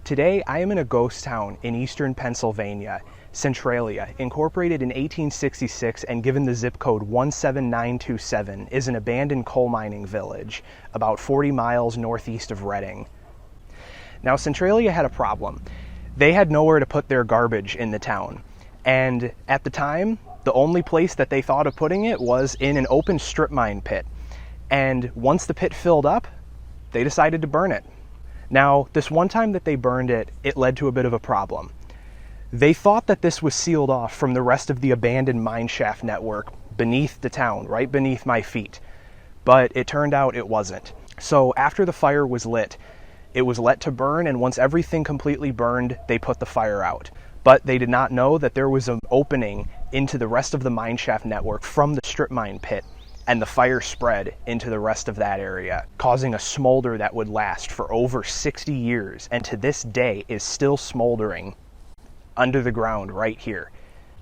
Today, I am in a ghost town in eastern Pennsylvania, Centralia, incorporated in 1866 and given the zip code 17927, is an abandoned coal mining village about 40 miles northeast of Reading. Now, Centralia had a problem. They had nowhere to put their garbage in the town, and at the time, the only place that they thought of putting it was in an open strip mine pit. And once the pit filled up, they decided to burn it. Now, this one time that they burned it, it led to a bit of a problem. They thought that this was sealed off from the rest of the abandoned mine shaft network beneath the town, right beneath my feet. But it turned out it wasn't. So after the fire was lit, it was let to burn, and once everything completely burned, they put the fire out. But they did not know that there was an opening into the rest of the mine shaft network from the strip mine pit, and the fire spread into the rest of that area, causing a smolder that would last for over 60 years, and to this day is still smoldering under the ground right here.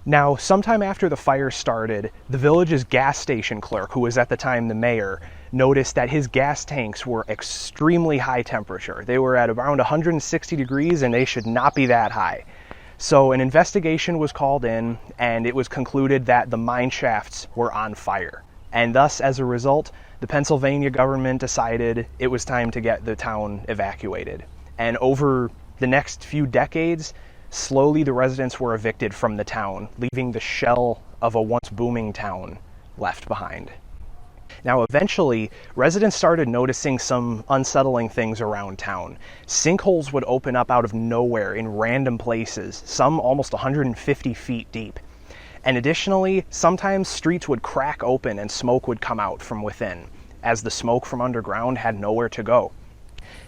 Now, sometime after the fire started, the village's gas station clerk, who was at the time the mayor, noticed that his gas tanks were extremely high temperature. They were at around 160 degrees, and they should not be that high. So an investigation was called in, and it was concluded that the mine shafts were on fire. And thus, as a result, the Pennsylvania government decided it was time to get the town evacuated. And over the next few decades, slowly the residents were evicted from the town, leaving the shell of a once booming town left behind. Now, eventually, residents started noticing some unsettling things around town. Sinkholes would open up out of nowhere in random places, some almost 150 feet deep. And additionally, sometimes streets would crack open and smoke would come out from within, as the smoke from underground had nowhere to go.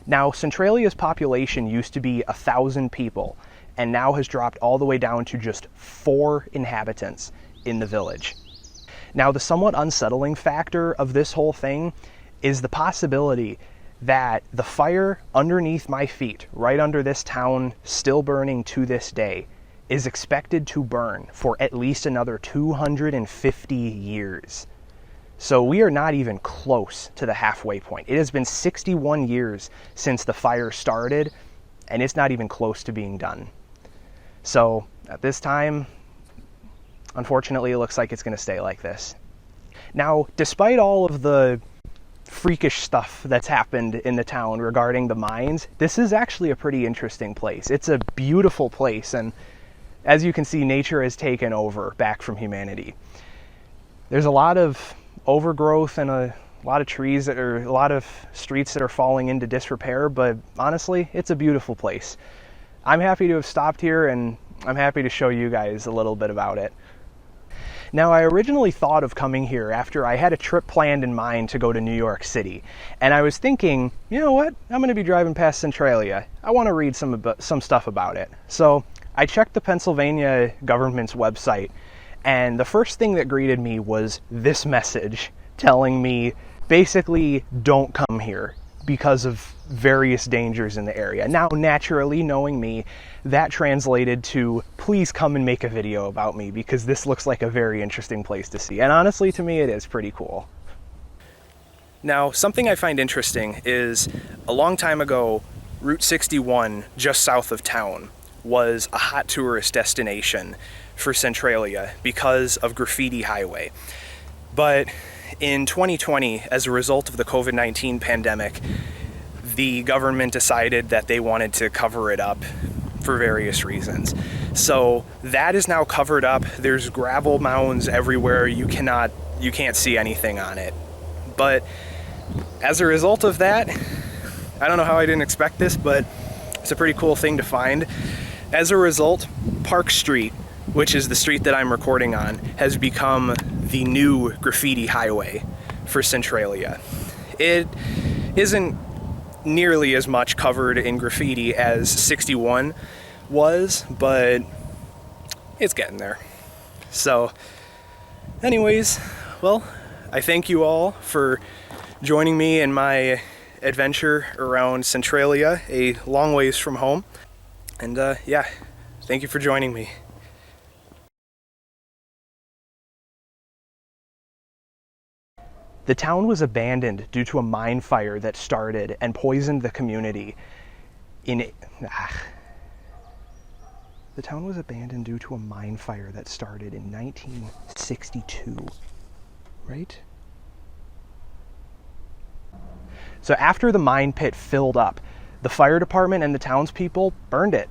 Now, Centralia's population used to be 1,000 people, and now has dropped all the way down to just 4 inhabitants in the village. Now, the somewhat unsettling factor of this whole thing is the possibility that the fire underneath my feet, right under this town, still burning to this day, is expected to burn for at least another 250 years. So we are not even close to the halfway point. It has been 61 years since the fire started, and it's not even close to being done. So at this time, unfortunately, it looks like it's going to stay like this. Now, despite all of the freakish stuff that's happened in the town regarding the mines, this is actually a pretty interesting place. It's a beautiful place, and as you can see, nature has taken over back from humanity. There's a lot of overgrowth and a lot of trees that are, a lot of streets that are falling into disrepair, but honestly, it's a beautiful place. I'm happy to have stopped here, and I'm happy to show you guys a little bit about it. Now, I originally thought of coming here after I had a trip planned in mind to go to New York City, and I was thinking, you know what, I'm going to be driving past Centralia. I want to read some stuff about it. So I checked the Pennsylvania government's website, and the first thing that greeted me was this message telling me, basically, don't come here because of various dangers in the area. Now, naturally, knowing me, that translated to, please come and make a video about me because this looks like a very interesting place to see. And honestly, to me, it is pretty cool. Now, something I find interesting is a long time ago, Route 61, just south of town, was a hot tourist destination for Centralia because of Graffiti Highway. But in 2020, as a result of the COVID-19 pandemic, the government decided that they wanted to cover it up for various reasons. So that is now covered up. There's gravel mounds everywhere. You can't see anything on it. But as a result of that, I don't know how I didn't expect this, but it's a pretty cool thing to find. As a result, Park Street, which is the street that I'm recording on, has become the new Graffiti Highway for Centralia. It isn't nearly as much covered in graffiti as 61 was, but it's getting there. So anyways, well, I thank you all for joining me in my adventure around Centralia, a long ways from home. And yeah, thank you for joining me. The town was abandoned due to a mine fire that started and poisoned the community. The town was abandoned due to a mine fire that started in 1962, right? So after the mine pit filled up, the fire department and the townspeople burned it.